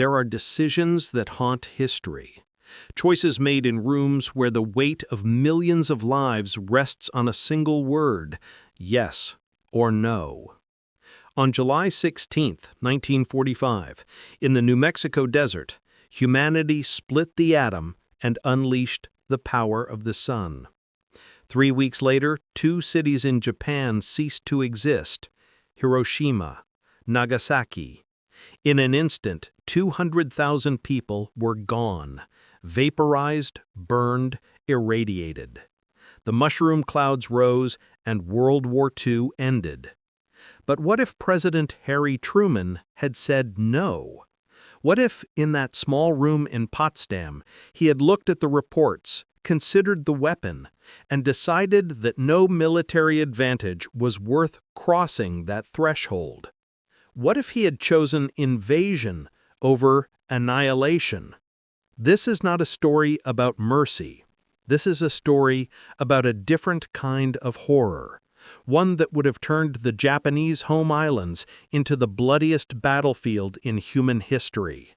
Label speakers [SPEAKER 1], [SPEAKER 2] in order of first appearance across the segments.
[SPEAKER 1] There are decisions that haunt history. Choices made in rooms where the weight of millions of lives rests on a single word, yes or no. On July 16, 1945, in the New Mexico desert, humanity split the atom and unleashed the power of the sun. 3 weeks later, 2 cities in Japan ceased to exist: Hiroshima, Nagasaki. In an instant, 200,000 people were gone, vaporized, burned, irradiated. The mushroom clouds rose, and World War II ended. But what if President Harry Truman had said no? What if, in that small room in Potsdam, he had looked at the reports, considered the weapon, and decided that no military advantage was worth crossing that threshold? What if he had chosen invasion over annihilation? This is not a story about mercy. This is a story about a different kind of horror, one that would have turned the Japanese home islands into the bloodiest battlefield in human history.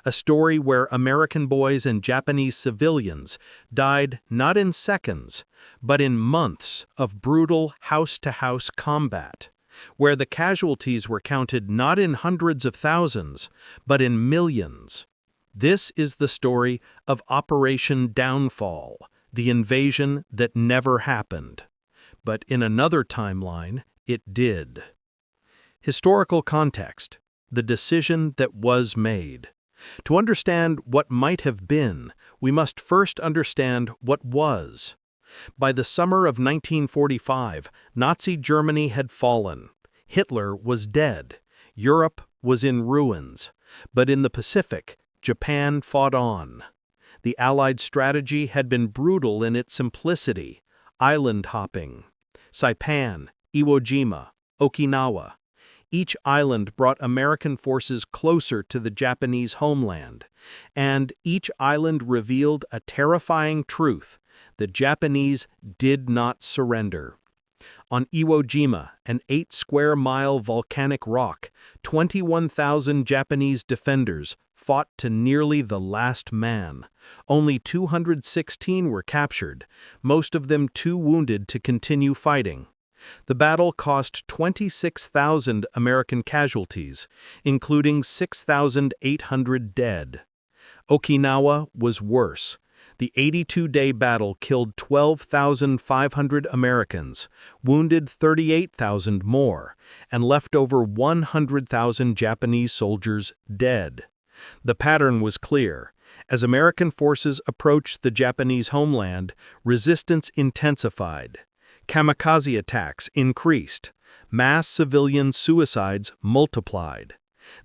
[SPEAKER 1] A story where American boys and Japanese civilians died not in seconds, but in months of brutal house-to-house combat, where the casualties were counted not in hundreds of thousands, but in millions. This is the story of Operation Downfall, the invasion that never happened. But in another timeline, it did. Historical context: the decision that was made. To understand what might have been, we must first understand what was. By the summer of 1945, Nazi Germany had fallen. Hitler was dead. Europe was in ruins. But in the Pacific, Japan fought on. The Allied strategy had been brutal in its simplicity: island hopping. Saipan, Iwo Jima, Okinawa. Each island brought American forces closer to the Japanese homeland, and each island revealed a terrifying truth: the Japanese did not surrender. On Iwo Jima, an 8-square-mile volcanic rock, 21,000 Japanese defenders fought to nearly the last man. Only 216 were captured, most of them too wounded to continue fighting. The battle cost 26,000 American casualties, including 6,800 dead. Okinawa was worse. The 82-day battle killed 12,500 Americans, wounded 38,000 more, and left over 100,000 Japanese soldiers dead. The pattern was clear. As American forces approached the Japanese homeland, resistance intensified. Kamikaze attacks increased. Mass civilian suicides multiplied.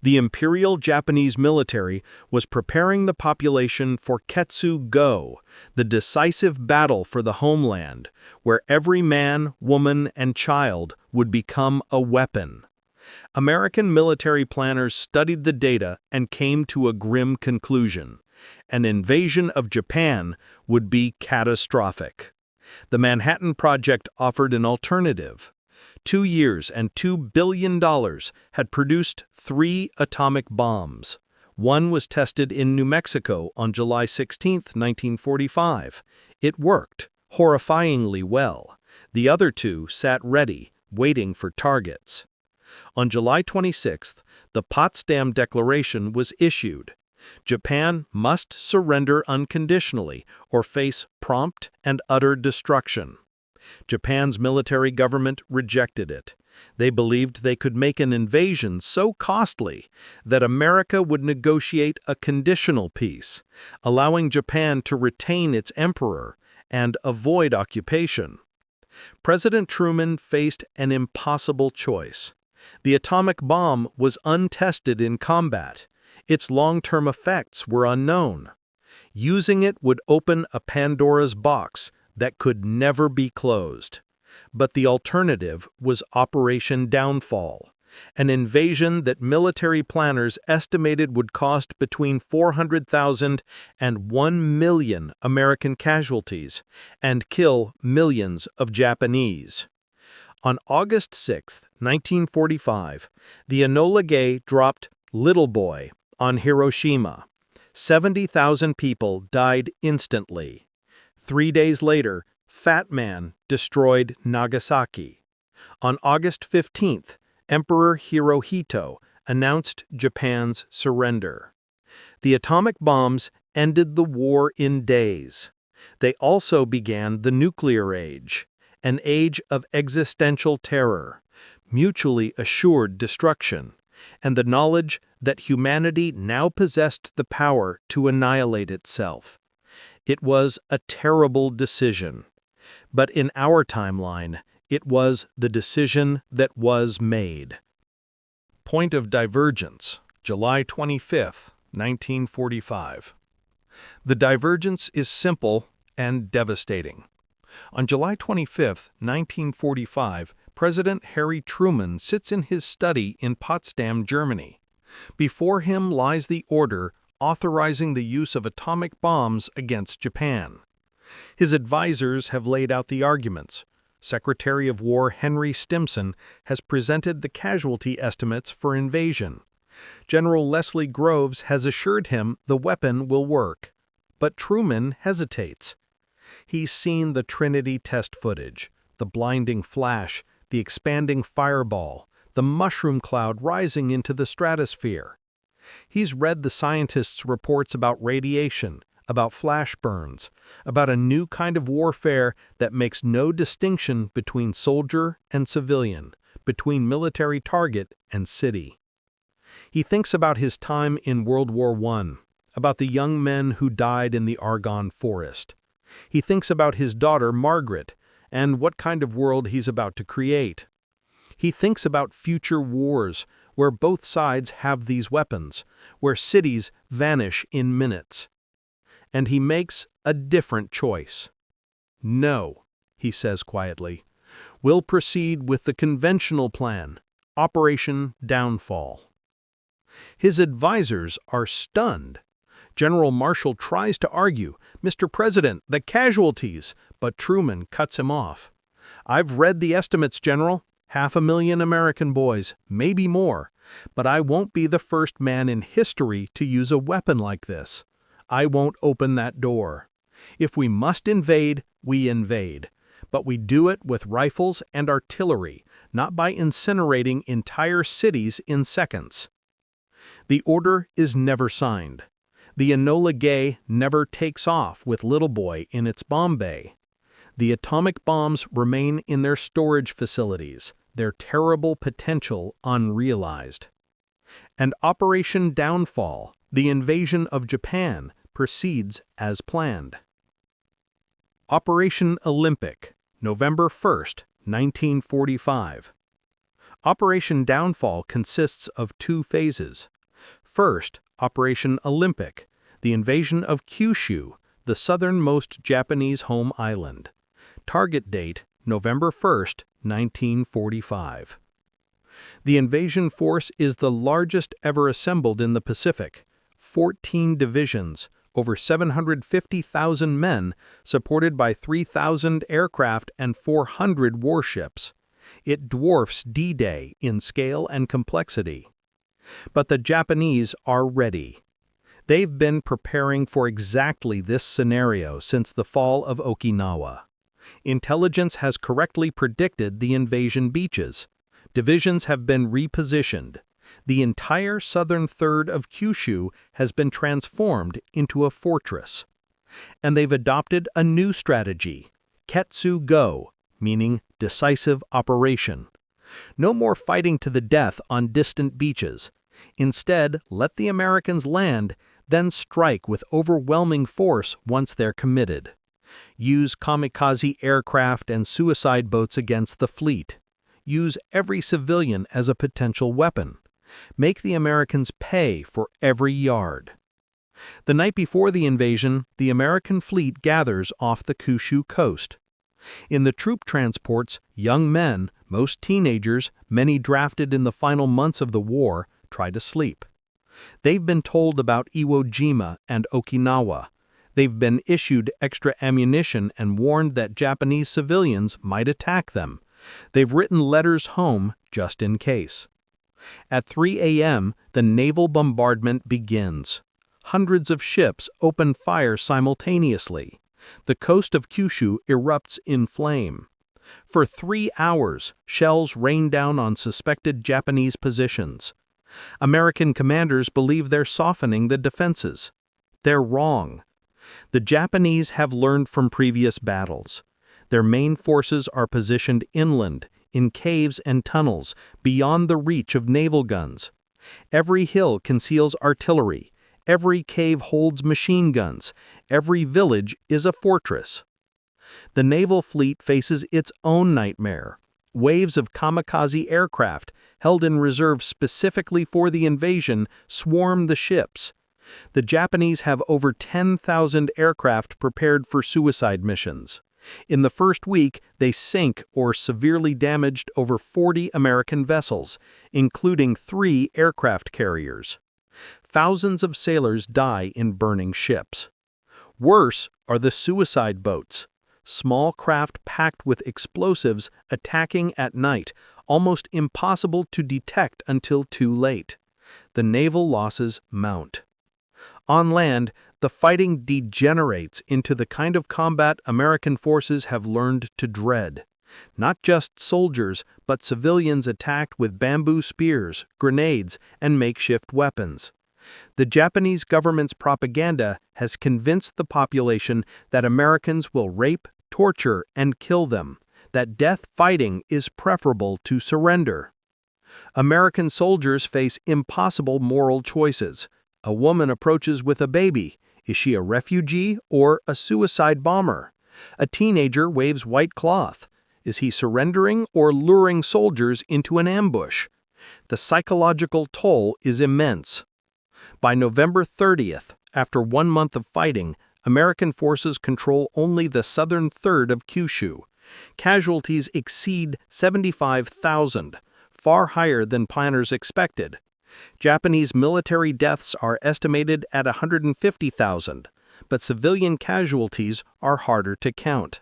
[SPEAKER 1] The Imperial Japanese military was preparing the population for Ketsu-go, the decisive battle for the homeland, where every man, woman, and child would become a weapon. American military planners studied the data and came to a grim conclusion: an invasion of Japan would be catastrophic. The Manhattan Project offered an alternative. 2 years and $2 billion had produced 3 atomic bombs. One was tested in New Mexico on July 16, 1945. It worked horrifyingly well. The other 2 sat ready, waiting for targets. On July 26, the Potsdam Declaration was issued. Japan must surrender unconditionally or face prompt and utter destruction. Japan's military government rejected it. They believed they could make an invasion so costly that America would negotiate a conditional peace, allowing Japan to retain its emperor and avoid occupation. President Truman faced an impossible choice. The atomic bomb was untested in combat. Its long-term effects were unknown. Using it would open a Pandora's box that could never be closed. But the alternative was Operation Downfall, an invasion that military planners estimated would cost between 400,000 and 1 million American casualties and kill millions of Japanese. On August 6, 1945, the Enola Gay dropped Little Boy On Hiroshima, 70,000 people died instantly. 3 days later, Fat Man destroyed Nagasaki. On August 15th, Emperor Hirohito announced Japan's surrender. The atomic bombs ended the war in days. They also began the nuclear age, an age of existential terror, mutually assured destruction, and the knowledge that humanity now possessed the power to annihilate itself. It was a terrible decision, but in our timeline, it was the decision that was made. Point of divergence, July 25, 1945. The divergence is simple and devastating. On July 25, 1945, President Harry Truman sits in his study in Potsdam, Germany. Before him lies the order authorizing the use of atomic bombs against Japan. His advisors have laid out the arguments. Secretary of War Henry Stimson has presented the casualty estimates for invasion. General Leslie Groves has assured him the weapon will work. But Truman hesitates. He's seen the Trinity test footage, the blinding flash, the expanding fireball, the mushroom cloud rising into the stratosphere. He's read the scientists' reports about radiation, about flash burns, about a new kind of warfare that makes no distinction between soldier and civilian, between military target and city. He thinks about his time in World War I, about the young men who died in the Argonne Forest. He thinks about his daughter, Margaret, and what kind of world he's about to create. He thinks about future wars where both sides have these weapons, where cities vanish in minutes. And he makes a different choice. No, he says quietly, we'll proceed with the conventional plan, Operation Downfall. His advisors are stunned. General Marshall tries to argue, Mr. President, the casualties, but Truman cuts him off. I've read the estimates, General. 500,000 American boys, maybe more, but I won't be the first man in history to use a weapon like this. I won't open that door. If we must invade, we invade, but we do it with rifles and artillery, not by incinerating entire cities in seconds. The order is never signed. The Enola Gay never takes off with Little Boy in its bomb bay. The atomic bombs remain in their storage facilities, their terrible potential unrealized. And Operation Downfall, the invasion of Japan, proceeds as planned. Operation Olympic, November 1st, 1945. Operation Downfall consists of 2 phases. First, Operation Olympic, the invasion of Kyushu, the southernmost Japanese home island. Target date, November 1st, 1945. The invasion force is the largest ever assembled in the Pacific. 14 divisions, over 750,000 men, supported by 3,000 aircraft and 400 warships. It dwarfs D-Day in scale and complexity. But the Japanese are ready. They've been preparing for exactly this scenario since the fall of Okinawa. Intelligence has correctly predicted the invasion beaches. Divisions have been repositioned. The entire southern third of Kyushu has been transformed into a fortress. And they've adopted a new strategy, Ketsu Go, meaning decisive operation. No more fighting to the death on distant beaches. Instead, let the Americans land, then strike with overwhelming force once they're committed. Use kamikaze aircraft and suicide boats against the fleet. Use every civilian as a potential weapon. Make the Americans pay for every yard. The night before the invasion, the American fleet gathers off the Kyushu coast. In the troop transports, young men, most teenagers, many drafted in the final months of the war, try to sleep. They've been told about Iwo Jima and Okinawa. They've been issued extra ammunition and warned that Japanese civilians might attack them. They've written letters home just in case. At 3 a.m., the naval bombardment begins. Hundreds of ships open fire simultaneously. The coast of Kyushu erupts in flame. For 3 hours, shells rain down on suspected Japanese positions. American commanders believe they're softening the defenses. They're wrong. The Japanese have learned from previous battles. Their main forces are positioned inland, in caves and tunnels, beyond the reach of naval guns. Every hill conceals artillery. Every cave holds machine guns. Every village is a fortress. The naval fleet faces its own nightmare. Waves of kamikaze aircraft, held in reserve specifically for the invasion, swarm the ships. The Japanese have over 10,000 aircraft prepared for suicide missions. In the first week, they sink or severely damaged over 40 American vessels, including 3 aircraft carriers. Thousands of sailors die in burning ships. Worse are the suicide boats, small craft packed with explosives attacking at night, almost impossible to detect until too late. The naval losses mount. On land, the fighting degenerates into the kind of combat American forces have learned to dread. Not just soldiers, but civilians attacked with bamboo spears, grenades, and makeshift weapons. The Japanese government's propaganda has convinced the population that Americans will rape, torture, and kill them, that death fighting is preferable to surrender. American soldiers face impossible moral choices. A woman approaches with a baby. Is she a refugee or a suicide bomber? A teenager waves white cloth. Is he surrendering or luring soldiers into an ambush? The psychological toll is immense. By November 30th, after 1 month of fighting, American forces control only the southern third of Kyushu. Casualties exceed 75,000, far higher than planners expected. Japanese military deaths are estimated at 150,000, but civilian casualties are harder to count.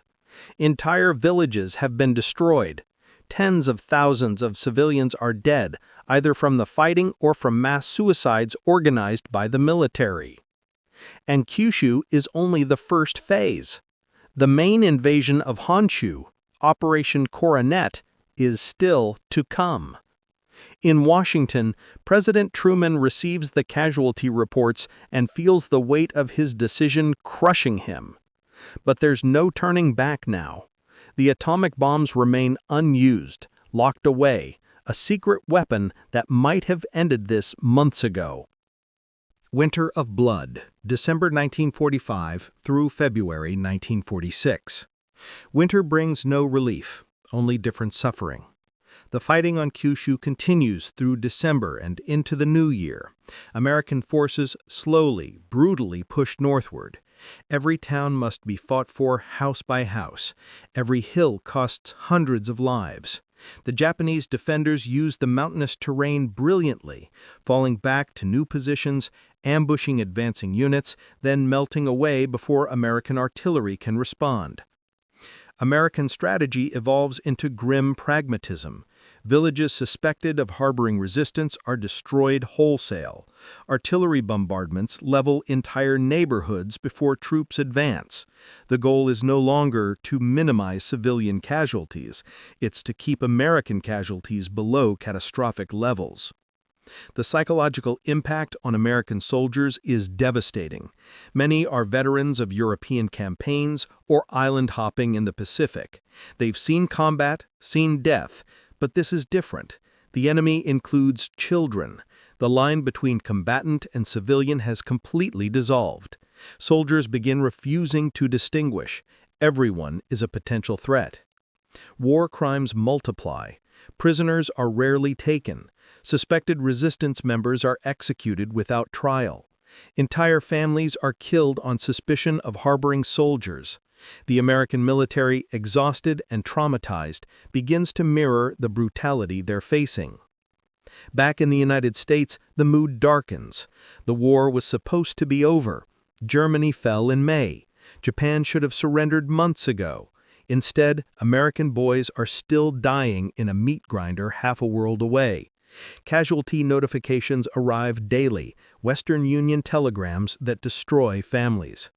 [SPEAKER 1] Entire villages have been destroyed. Tens of thousands of civilians are dead, either from the fighting or from mass suicides organized by the military. And Kyushu is only the first phase. The main invasion of Honshu, Operation Coronet, is still to come. In Washington, President Truman receives the casualty reports and feels the weight of his decision crushing him. But there's no turning back now. The atomic bombs remain unused, locked away, a secret weapon that might have ended this months ago. Winter of Blood, December 1945 through February 1946. Winter brings no relief, only different suffering. The fighting on Kyushu continues through December and into the new year. American forces slowly, brutally push northward. Every town must be fought for house by house. Every hill costs hundreds of lives. The Japanese defenders use the mountainous terrain brilliantly, falling back to new positions, ambushing advancing units, then melting away before American artillery can respond. American strategy evolves into grim pragmatism. Villages suspected of harboring resistance are destroyed wholesale. Artillery bombardments level entire neighborhoods before troops advance. The goal is no longer to minimize civilian casualties. It's to keep American casualties below catastrophic levels. The psychological impact on American soldiers is devastating. Many are veterans of European campaigns or island hopping in the Pacific. They've seen combat, seen death, but this is different. The enemy includes children. The line between combatant and civilian has completely dissolved. Soldiers begin refusing to distinguish. Everyone is a potential threat. War crimes multiply. Prisoners are rarely taken. Suspected resistance members are executed without trial. Entire families are killed on suspicion of harboring soldiers. The American military, exhausted and traumatized, begins to mirror the brutality they're facing. Back in the United States, the mood darkens. The war was supposed to be over. Germany fell in May. Japan should have surrendered months ago. Instead, American boys are still dying in a meat grinder half a world away. Casualty notifications arrive daily, Western Union telegrams that destroy families.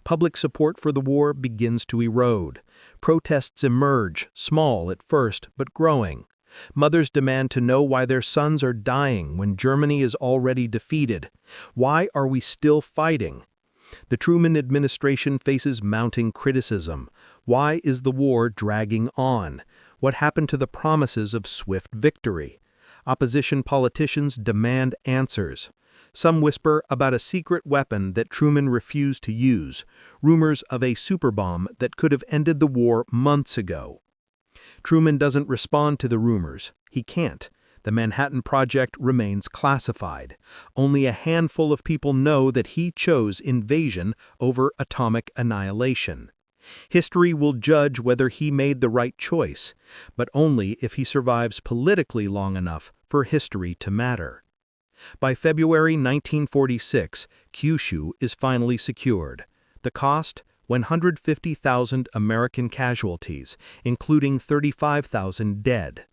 [SPEAKER 1] Public support for the war begins to erode. Protests emerge, small at first, but growing. Mothers demand to know why their sons are dying when Germany is already defeated. Why are we still fighting? The Truman administration faces mounting criticism. Why is the war dragging on? What happened to the promises of swift victory? Opposition politicians demand answers. Some whisper about a secret weapon that Truman refused to use, rumors of a superbomb that could have ended the war months ago. Truman doesn't respond to the rumors. He can't. The Manhattan Project remains classified. Only a handful of people know that he chose invasion over atomic annihilation. History will judge whether he made the right choice, but only if he survives politically long enough for history to matter. By February 1946, Kyushu is finally secured. The cost? 150,000 American casualties, including 35,000 dead.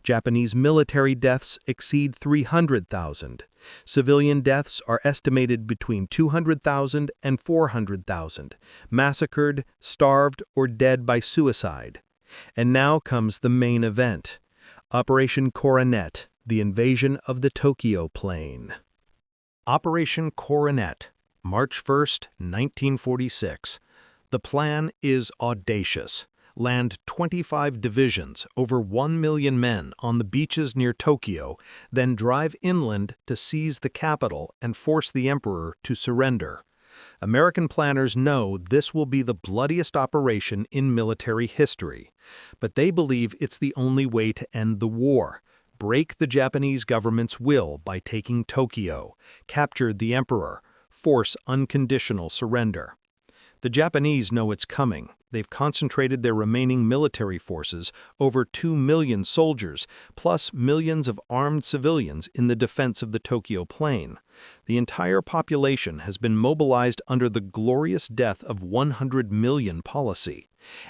[SPEAKER 1] Japanese military deaths exceed 300,000. Civilian deaths are estimated between 200,000 and 400,000, massacred, starved, or dead by suicide. And now comes the main event. Operation Coronet, the invasion of the Tokyo Plain. Operation Coronet, March 1, 1946. The plan is audacious. Land 25 divisions, over 1 million men, on the beaches near Tokyo, then drive inland to seize the capital and force the emperor to surrender. American planners know this will be the bloodiest operation in military history, but they believe it's the only way to end the war. Break the Japanese government's will by taking Tokyo, capture the emperor, force unconditional surrender. The Japanese know it's coming. They've concentrated their remaining military forces, over 2 million soldiers, plus millions of armed civilians in the defense of the Tokyo Plain. The entire population has been mobilized under the glorious death of 100 million policy.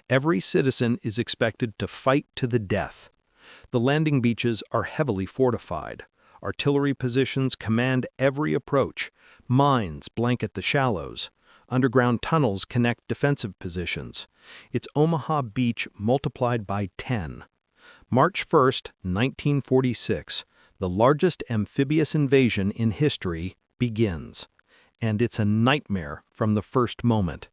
[SPEAKER 1] Every citizen is expected to fight to the death. The landing beaches are heavily fortified. Artillery positions command every approach. Mines blanket the shallows. Underground tunnels connect defensive positions. It's Omaha Beach multiplied by 10. March 1, 1946, the largest amphibious invasion in history begins. And it's a nightmare from the first moment.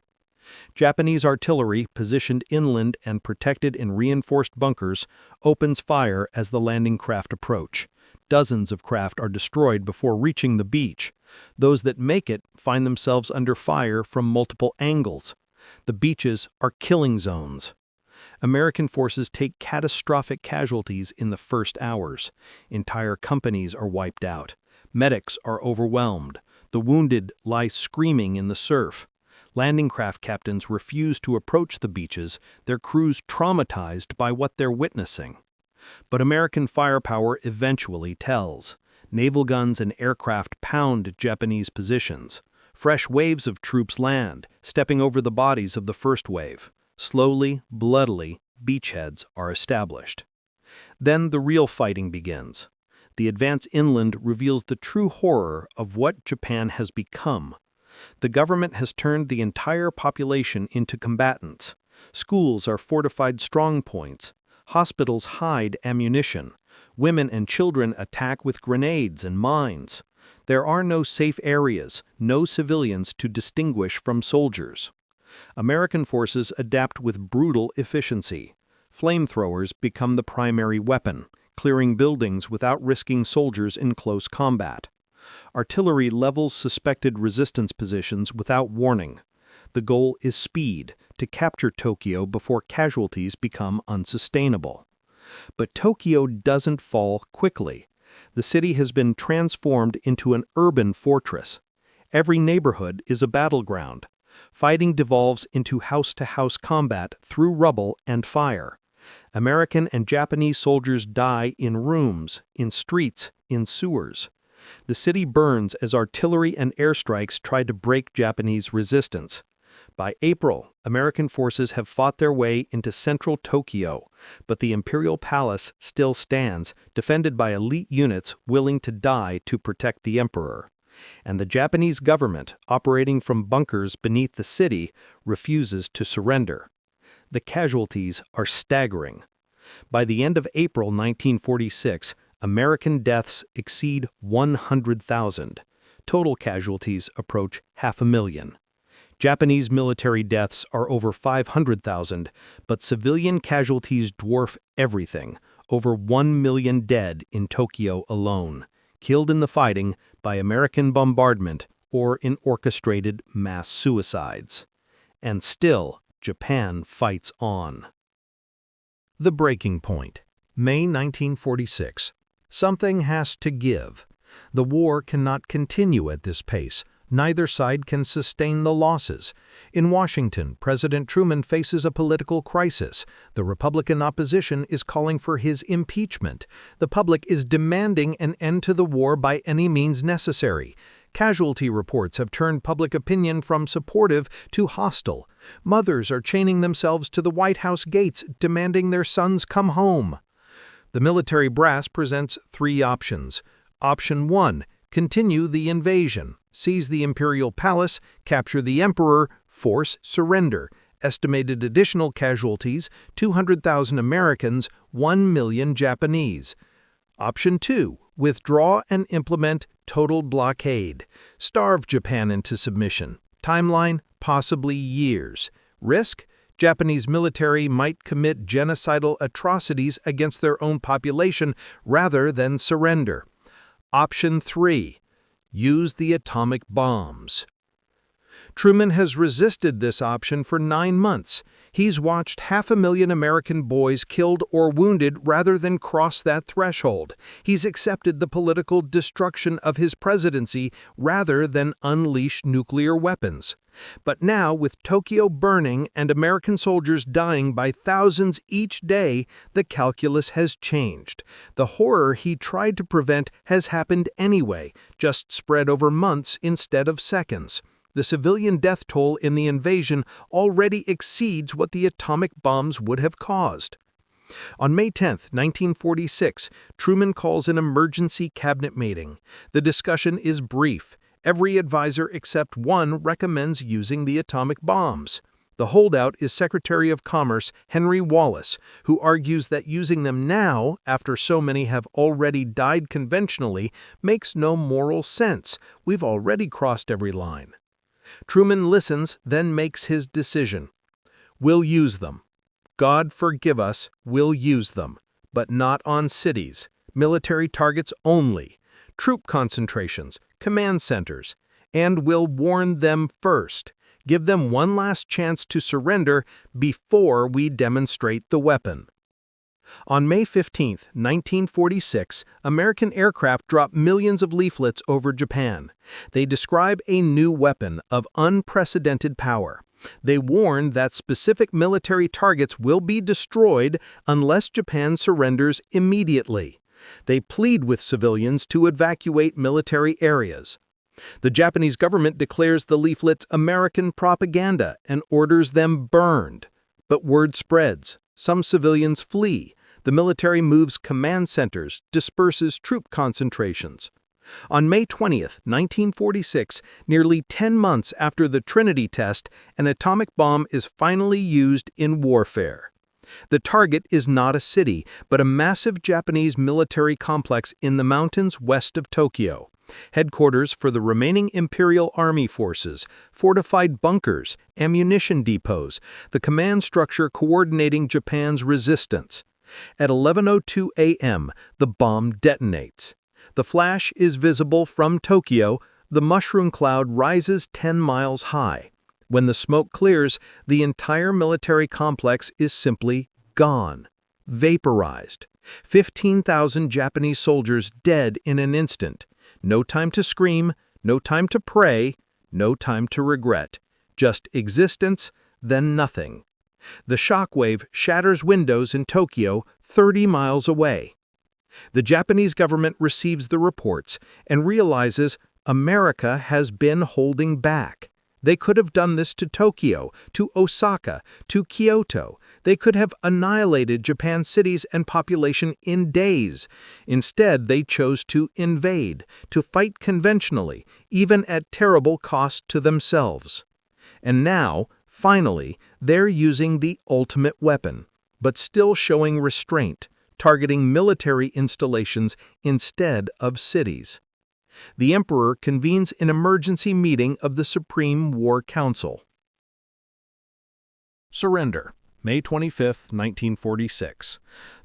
[SPEAKER 1] Japanese artillery, positioned inland and protected in reinforced bunkers, opens fire as the landing craft approach. Dozens of craft are destroyed before reaching the beach. Those that make it find themselves under fire from multiple angles. The beaches are killing zones. American forces take catastrophic casualties in the first hours. Entire companies are wiped out. Medics are overwhelmed. The wounded lie screaming in the surf. Landing craft captains refuse to approach the beaches, their crews traumatized by what they're witnessing. But American firepower eventually tells. Naval guns and aircraft pound Japanese positions. Fresh waves of troops land, stepping over the bodies of the first wave. Slowly, bloodily, beachheads are established. Then the real fighting begins. The advance inland reveals the true horror of what Japan has become. The government has turned the entire population into combatants. Schools are fortified strongpoints. Hospitals hide ammunition. Women and children attack with grenades and mines. There are no safe areas, no civilians to distinguish from soldiers. American forces adapt with brutal efficiency. Flamethrowers become the primary weapon, clearing buildings without risking soldiers in close combat. Artillery levels suspected resistance positions without warning. The goal is speed, to capture Tokyo before casualties become unsustainable. But Tokyo doesn't fall quickly. The city has been transformed into an urban fortress. Every neighborhood is a battleground. Fighting devolves into house-to-house combat through rubble and fire. American and Japanese soldiers die in rooms, in streets, in sewers. The city burns as artillery and airstrikes try to break Japanese resistance. By April, American forces have fought their way into central Tokyo, but the Imperial Palace still stands, defended by elite units willing to die to protect the emperor. And the Japanese government, operating from bunkers beneath the city, refuses to surrender. The casualties are staggering. By the end of April 1946, American deaths exceed 100,000. Total casualties approach 500,000. Japanese military deaths are over 500,000, but civilian casualties dwarf everything, over 1 million dead in Tokyo alone, killed in the fighting by American bombardment or in orchestrated mass suicides. And still, Japan fights on. The breaking point. May 1946. Something has to give. The war cannot continue at this pace. Neither side can sustain the losses. In Washington, President Truman faces a political crisis. The Republican opposition is calling for his impeachment. The public is demanding an end to the war by any means necessary. Casualty reports have turned public opinion from supportive to hostile. Mothers are chaining themselves to the White House gates, demanding their sons come home. The military brass presents three options. Option 1. Continue the invasion. Seize the Imperial Palace, capture the Emperor, force surrender. Estimated additional casualties, 200,000 Americans, 1 million Japanese. Option 2. Withdraw and implement total blockade. Starve Japan into submission. Timeline, possibly years. Risk? Japanese military might commit genocidal atrocities against their own population rather than surrender. Option 3. Use the atomic bombs. Truman has resisted this option for 9 months. He's watched 500,000 American boys killed or wounded rather than cross that threshold. He's accepted the political destruction of his presidency rather than unleash nuclear weapons. But now, with Tokyo burning and American soldiers dying by thousands each day, the calculus has changed. The horror he tried to prevent has happened anyway, just spread over months instead of seconds. The civilian death toll in the invasion already exceeds what the atomic bombs would have caused. On May 10, 1946, Truman calls an emergency cabinet meeting. The discussion is brief. Every advisor except one recommends using the atomic bombs. The holdout is Secretary of Commerce Henry Wallace, who argues that using them now, after so many have already died conventionally, makes no moral sense. We've already crossed every line. Truman listens, then makes his decision. We'll use them. God forgive us, we'll use them. But not on cities. Military targets only. Troop concentrations, command centers. And we'll warn them first. Give them one last chance to surrender before we demonstrate the weapon. On May 15, 1946, American aircraft dropped millions of leaflets over Japan. They describe a new weapon of unprecedented power. They warn that specific military targets will be destroyed unless Japan surrenders immediately. They plead with civilians to evacuate military areas. The Japanese government declares the leaflets American propaganda and orders them burned. But word spreads. Some civilians flee. The military moves command centers, disperses troop concentrations. On May 20, 1946, nearly 10 months after the Trinity test, an atomic bomb is finally used in warfare. The target is not a city, but a massive Japanese military complex in the mountains west of Tokyo. Headquarters for the remaining Imperial Army forces, fortified bunkers, ammunition depots, the command structure coordinating Japan's resistance. At 11:02 a.m., the bomb detonates. The flash is visible from Tokyo. The mushroom cloud rises 10 miles high. When the smoke clears, the entire military complex is simply gone, vaporized. 15,000 Japanese soldiers dead in an instant. No time to scream, no time to pray, no time to regret. Just existence, then nothing. The shockwave shatters windows in Tokyo 30 miles away. The Japanese government receives the reports and realizes America has been holding back. They could have done this to Tokyo, to Osaka, to Kyoto. They could have annihilated Japan's cities and population in days. Instead, they chose to invade, to fight conventionally, even at terrible cost to themselves. And now, finally, they're using the ultimate weapon, but still showing restraint, targeting military installations instead of cities. The emperor convenes an emergency meeting of the Supreme War Council. Surrender, May 25, 1946.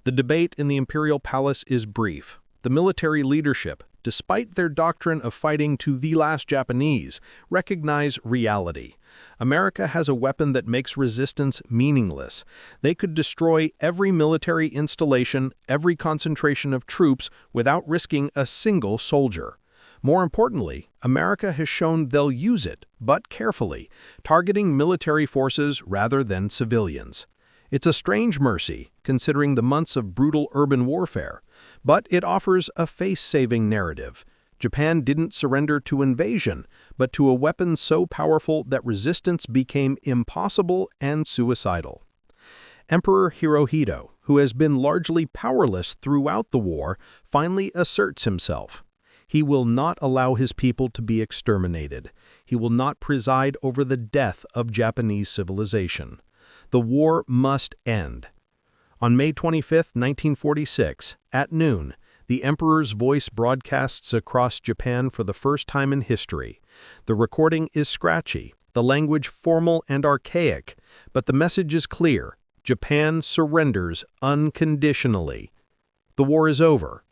[SPEAKER 1] The debate in the imperial palace is brief. The military leadership, despite their doctrine of fighting to the last Japanese, recognize reality. America has a weapon that makes resistance meaningless. They could destroy every military installation, every concentration of troops, without risking a single soldier. More importantly, America has shown they'll use it, but carefully, targeting military forces rather than civilians. It's a strange mercy, considering the months of brutal urban warfare, but it offers a face-saving narrative. Japan didn't surrender to invasion, but to a weapon so powerful that resistance became impossible and suicidal. Emperor Hirohito, who has been largely powerless throughout the war, finally asserts himself. He will not allow his people to be exterminated. He will not preside over the death of Japanese civilization. The war must end. On May 25, 1946, at noon, the emperor's voice broadcasts across Japan for the first time in history. The recording is scratchy, the language formal and archaic, but the message is clear. Japan surrenders unconditionally. The war is over.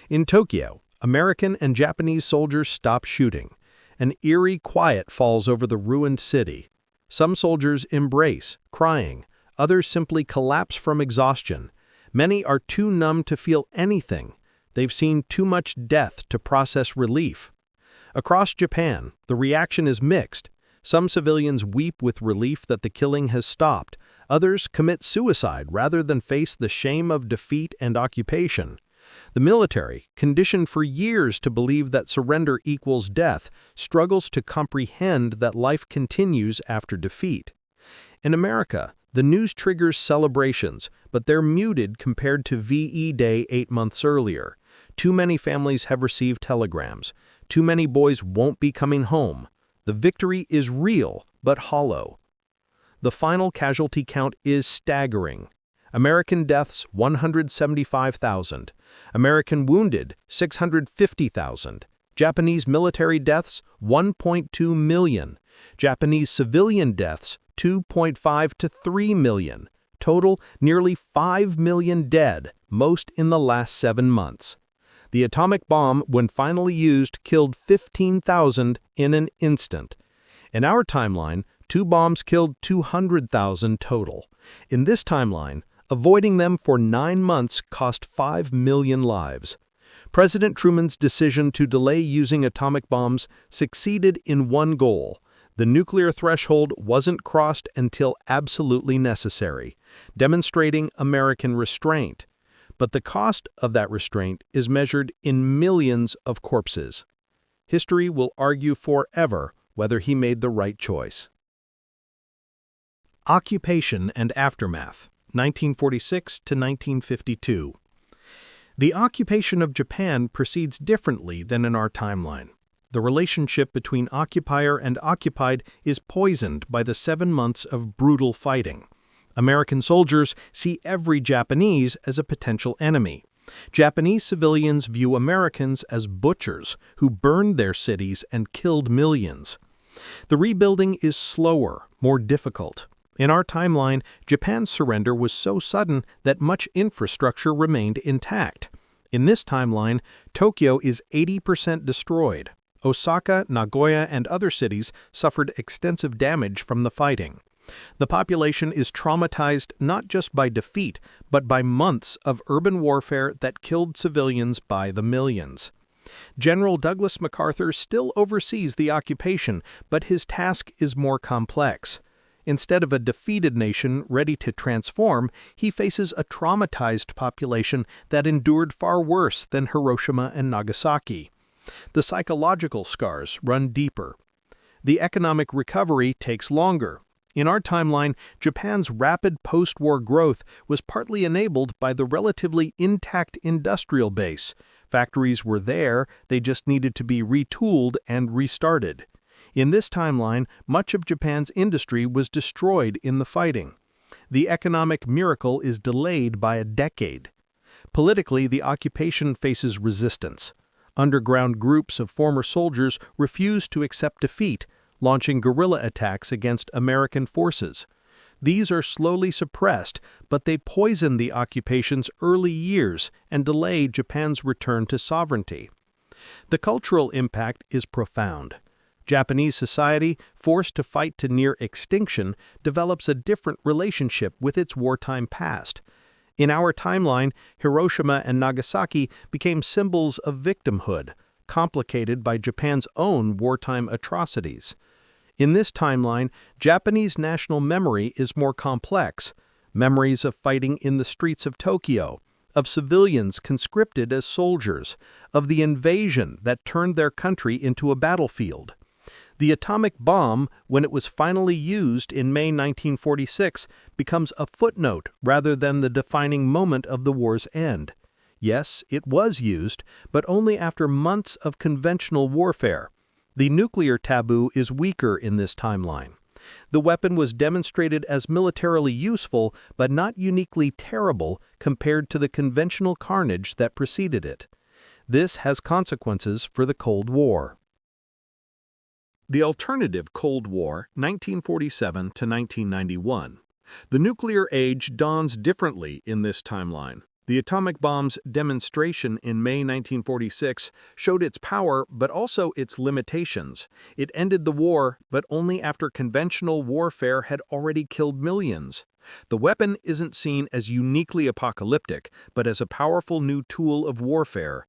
[SPEAKER 1] In Tokyo, American and Japanese soldiers stop shooting. An eerie quiet falls over the ruined city. Some soldiers embrace, crying. Others simply collapse from exhaustion. Many are too numb to feel anything. They've seen too much death to process relief. Across Japan, the reaction is mixed. Some civilians weep with relief that the killing has stopped. Others commit suicide rather than face the shame of defeat and occupation. The military, conditioned for years to believe that surrender equals death, struggles to comprehend that life continues after defeat. In America, the news triggers celebrations, but they're muted compared to VE Day 8 months earlier. Too many families have received telegrams. Too many boys won't be coming home. The victory is real, but hollow. The final casualty count is staggering. American deaths, 175,000. American wounded, 650,000. Japanese military deaths, 1.2 million. Japanese civilian deaths, 2.5 to 3 million. Total, nearly 5 million dead, most in the last 7 months. The atomic bomb, when finally used, killed 15,000 in an instant. In our timeline, 2 bombs killed 200,000 total. In this timeline, avoiding them for 9 months cost 5 million lives. President Truman's decision to delay using atomic bombs succeeded in one goal. The nuclear threshold wasn't crossed until absolutely necessary, demonstrating American restraint. But the cost of that restraint is measured in millions of corpses. History will argue forever whether he made the right choice. Occupation and aftermath. 1946 to 1952. The occupation of Japan proceeds differently than in our timeline. The relationship between occupier and occupied is poisoned by the 7 months of brutal fighting. American soldiers see every Japanese as a potential enemy. Japanese civilians view Americans as butchers who burned their cities and killed millions. The rebuilding is slower, more difficult. In our timeline, Japan's surrender was so sudden that much infrastructure remained intact. In this timeline, Tokyo is 80% destroyed. Osaka, Nagoya, and other cities suffered extensive damage from the fighting. The population is traumatized not just by defeat, but by months of urban warfare that killed civilians by the millions. General Douglas MacArthur still oversees the occupation, but his task is more complex. Instead of a defeated nation ready to transform, he faces a traumatized population that endured far worse than Hiroshima and Nagasaki. The psychological scars run deeper. the economic recovery takes longer. In our timeline, Japan's rapid post-war growth was partly enabled by the relatively intact industrial base. Factories were there, they just needed to be retooled and restarted. In this timeline, much of Japan's industry was destroyed in the fighting. The economic miracle is delayed by a decade. Politically, the occupation faces resistance. Underground groups of former soldiers refuse to accept defeat, launching guerrilla attacks against American forces. These are slowly suppressed, but they poison the occupation's early years and delay Japan's return to sovereignty. The cultural impact is profound. Japanese society, forced to fight to near extinction, develops a different relationship with its wartime past. In our timeline, Hiroshima and Nagasaki became symbols of victimhood, complicated by Japan's own wartime atrocities. In this timeline, Japanese national memory is more complex. Memories of fighting in the streets of Tokyo, of civilians conscripted as soldiers, of the invasion that turned their country into a battlefield. The atomic bomb, when it was finally used in May 1946, becomes a footnote rather than the defining moment of the war's end. Yes, it was used, but only after months of conventional warfare. The nuclear taboo is weaker in this timeline. The weapon was demonstrated as militarily useful, but not uniquely terrible compared to the conventional carnage that preceded it. This has consequences for the Cold War. The alternative Cold War, 1947 to 1991. The nuclear age dawns differently in this timeline. The atomic bomb's demonstration in May 1946 showed its power but also its limitations. It ended the war, but only after conventional warfare had already killed millions. The weapon isn't seen as uniquely apocalyptic, but as a powerful new tool of warfare.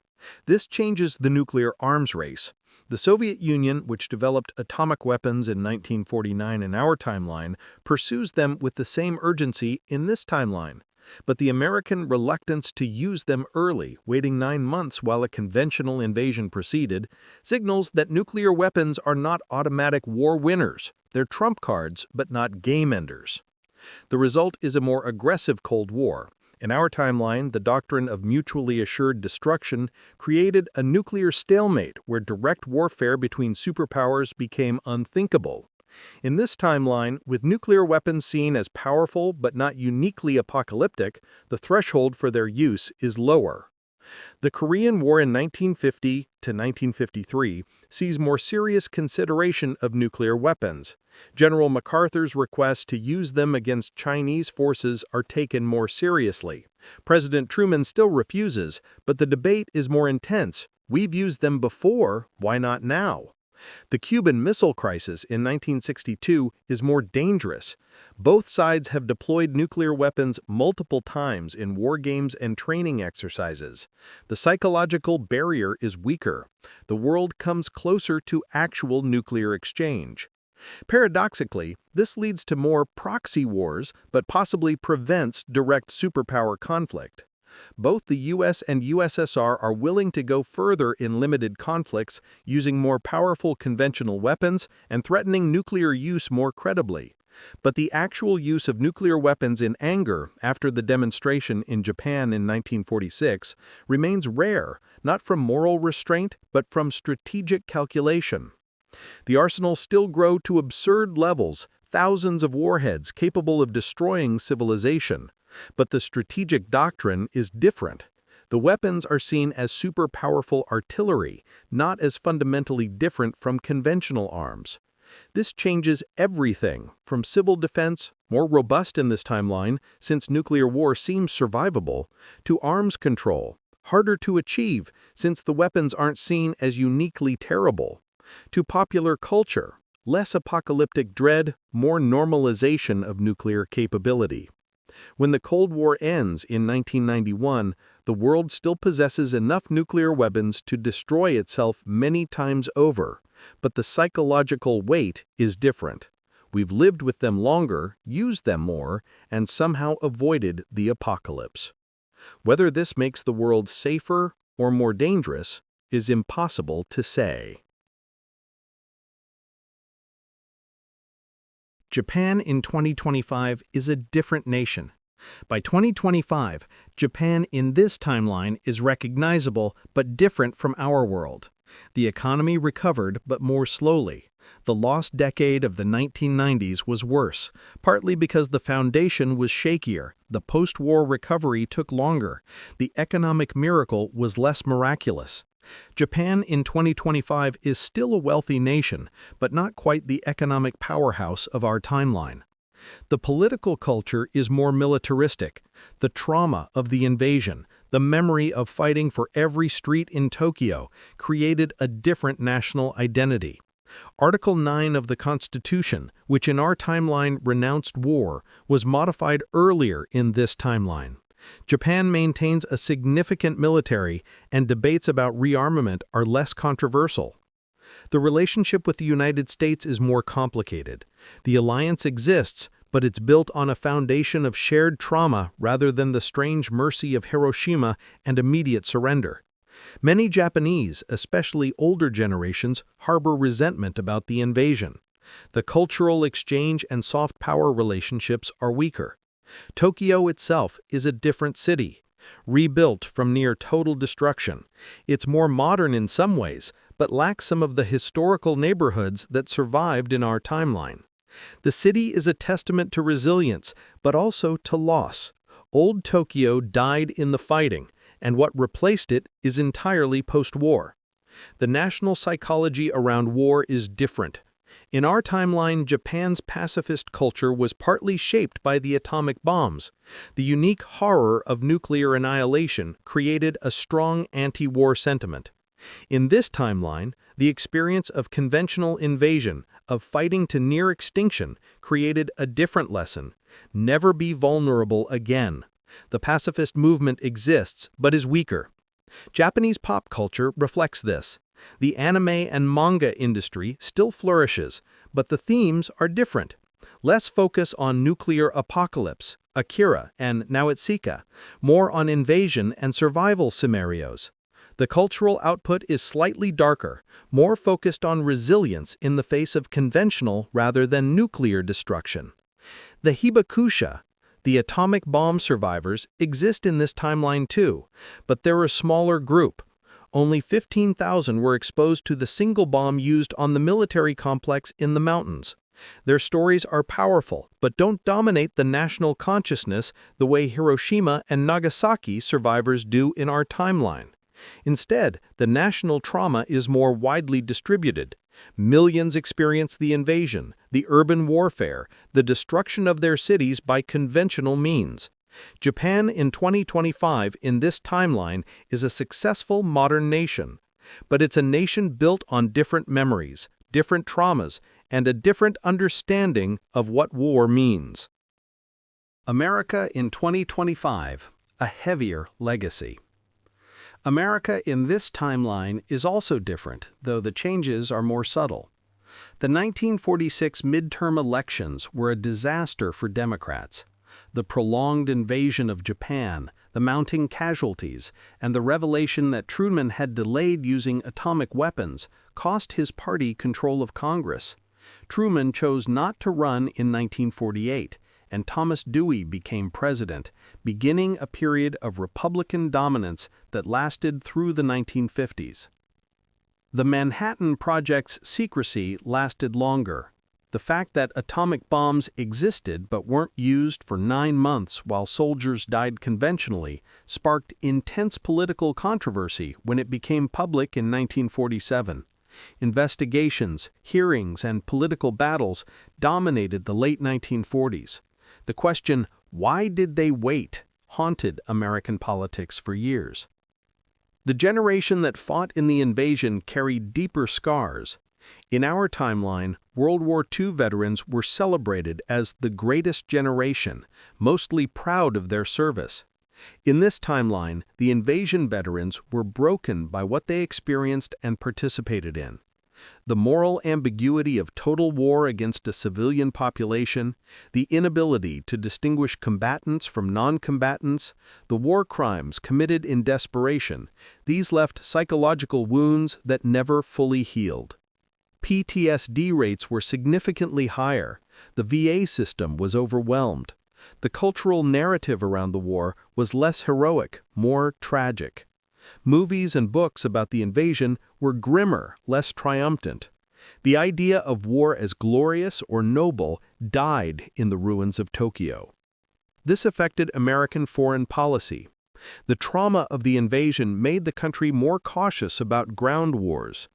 [SPEAKER 1] This changes the nuclear arms race. The Soviet Union, which developed atomic weapons in 1949 in our timeline, pursues them with the same urgency in this timeline. But the American reluctance to use them early, waiting 9 months while a conventional invasion proceeded, signals that nuclear weapons are not automatic war winners. They're trump cards, but not game enders. The result is a more aggressive Cold War. In our timeline, the doctrine of mutually assured destruction created a nuclear stalemate where direct warfare between superpowers became unthinkable. In this timeline, with nuclear weapons seen as powerful but not uniquely apocalyptic, the threshold for their use is lower. The Korean War in 1950 to 1953 sees more serious consideration of nuclear weapons. General MacArthur's requests to use them against Chinese forces are taken more seriously. President Truman still refuses, but the debate is more intense. We've used them before, why not now? The Cuban Missile Crisis in 1962 is more dangerous. Both sides have deployed nuclear weapons multiple times in war games and training exercises. The psychological barrier is weaker. The world comes closer to actual nuclear exchange. Paradoxically, this leads to more proxy wars, but possibly prevents direct superpower conflict. Both the US and USSR are willing to go further in limited conflicts, using more powerful conventional weapons and threatening nuclear use more credibly. But the actual use of nuclear weapons in anger after the demonstration in Japan in 1946 remains rare, not from moral restraint, but from strategic calculation. The arsenals still grow to absurd levels, thousands of warheads capable of destroying civilization. But the strategic doctrine is different. The weapons are seen as super-powerful artillery, not as fundamentally different from conventional arms. This changes everything, from civil defense, more robust in this timeline since nuclear war seems survivable, to arms control, harder to achieve since the weapons aren't seen as uniquely terrible, to popular culture, less apocalyptic dread, more normalization of nuclear capability. When the Cold War ends in 1991, the world still possesses enough nuclear weapons to destroy itself many times over, but the psychological weight is different. We've lived with them longer, used them more, and somehow avoided the apocalypse. Whether this makes the world safer or more dangerous is impossible to say. Japan in 2025 is a different nation. By 2025, Japan in this timeline is recognizable but different from our world. The economy recovered but more slowly. The lost decade of the 1990s was worse, partly because the foundation was shakier, the post-war recovery took longer, the economic miracle was less miraculous. Japan in 2025 is still a wealthy nation, but not quite the economic powerhouse of our timeline. The political culture is more militaristic. The trauma of the invasion, the memory of fighting for every street in Tokyo, created a different national identity. Article 9 of the Constitution, which in our timeline renounced war, was modified earlier in this timeline. Japan maintains a significant military, and debates about rearmament are less controversial. The relationship with the United States is more complicated. The alliance exists, but it's built on a foundation of shared trauma rather than the strange mercy of Hiroshima and immediate surrender. Many Japanese, especially older generations, harbor resentment about the invasion. The cultural exchange and soft power relationships are weaker. Tokyo itself is a different city, rebuilt from near total destruction. It's more modern in some ways, but lacks some of the historical neighborhoods that survived in our timeline. The city is a testament to resilience, but also to loss. Old Tokyo died in the fighting, and what replaced it is entirely post-war. The national psychology around war is different. In our timeline, Japan's pacifist culture was partly shaped by the atomic bombs. The unique horror of nuclear annihilation created a strong anti-war sentiment. In this timeline, the experience of conventional invasion, of fighting to near extinction, created a different lesson: never be vulnerable again. The pacifist movement exists, but is weaker. Japanese pop culture reflects this. The anime and manga industry still flourishes, but the themes are different. Less focus on nuclear apocalypse, Akira and Nausicaa, more on invasion and survival scenarios. The cultural output is slightly darker, more focused on resilience in the face of conventional rather than nuclear destruction. The hibakusha, the atomic bomb survivors, exist in this timeline too, but they're a smaller group. Only 15,000 were exposed to the single bomb used on the military complex in the mountains. Their stories are powerful, but don't dominate the national consciousness the way Hiroshima and Nagasaki survivors do in our timeline. Instead, the national trauma is more widely distributed. Millions experience the invasion, the urban warfare, the destruction of their cities by conventional means. Japan in 2025 in this timeline is a successful modern nation, but it's a nation built on different memories, different traumas, and a different understanding of what war means. America in 2025, a heavier legacy. America in this timeline is also different, though the changes are more subtle. The 1946 midterm elections were a disaster for Democrats. The prolonged invasion of Japan, the mounting casualties, and the revelation that Truman had delayed using atomic weapons cost his party control of Congress. Truman chose not to run in 1948, and Thomas Dewey became president, beginning a period of Republican dominance that lasted through the 1950s. The Manhattan Project's secrecy lasted longer. The fact that atomic bombs existed but weren't used for 9 months while soldiers died conventionally sparked intense political controversy when it became public in 1947. Investigations, hearings, and political battles dominated the late 1940s. The question, "Why did they wait?" haunted American politics for years. The generation that fought in the invasion carried deeper scars. In our timeline, World War II veterans were celebrated as the greatest generation, mostly proud of their service. In this timeline, the invasion veterans were broken by what they experienced and participated in. The moral ambiguity of total war against a civilian population, the inability to distinguish combatants from non-combatants, the war crimes committed in desperation, these left psychological wounds that never fully healed. PTSD rates were significantly higher. The VA system was overwhelmed. The cultural narrative around the war was less heroic, more tragic. Movies and books about the invasion were grimmer, less triumphant. The idea of war as glorious or noble died in the ruins of Tokyo. This affected American foreign policy. The trauma of the invasion made the country more cautious about ground wars.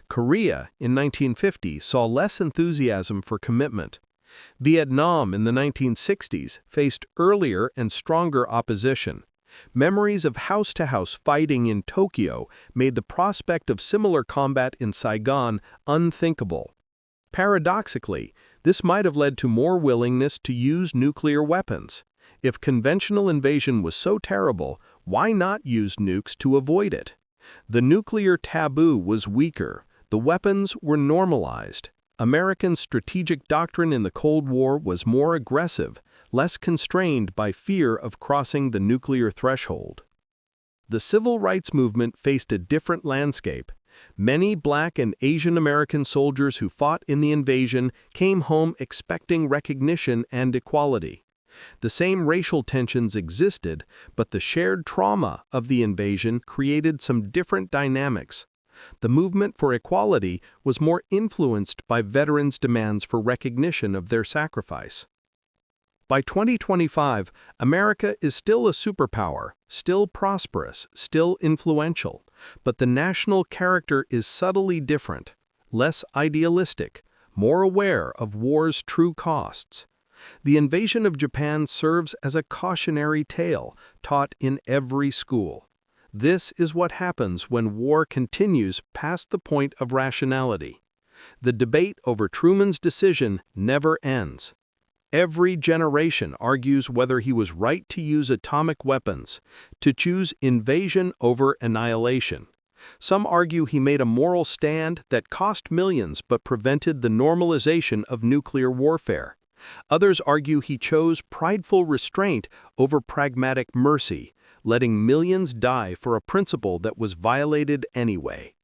[SPEAKER 1] Korea in 1950 saw less enthusiasm for commitment. Vietnam in the 1960s faced earlier and stronger opposition. Memories of house-to-house fighting in Tokyo made the prospect of similar combat in Saigon unthinkable. Paradoxically, this might have led to more willingness to use nuclear weapons. If conventional invasion was so terrible, why not use nukes to avoid it? The nuclear taboo was weaker. The weapons were normalized. American strategic doctrine in the Cold War was more aggressive, less constrained by fear of crossing the nuclear threshold. The civil rights movement faced a different landscape. Many Black and Asian American soldiers who fought in the invasion came home expecting recognition and equality. The same racial tensions existed, but the shared trauma of the invasion created some different dynamics. The movement for equality was more influenced by veterans' demands for recognition of their sacrifice. By 2025, America is still a superpower, still prosperous, still influential, but the national character is subtly different, less idealistic, more aware of war's true costs. The invasion of Japan serves as a cautionary tale taught in every school. This is what happens when war continues past the point of rationality. The debate over Truman's decision never ends. Every generation argues whether he was right to use atomic weapons, to choose invasion over annihilation. Some argue he made a moral stand that cost millions but prevented the normalization of nuclear warfare. Others argue he chose prideful restraint over pragmatic mercy, letting millions die for a principle that was violated anyway.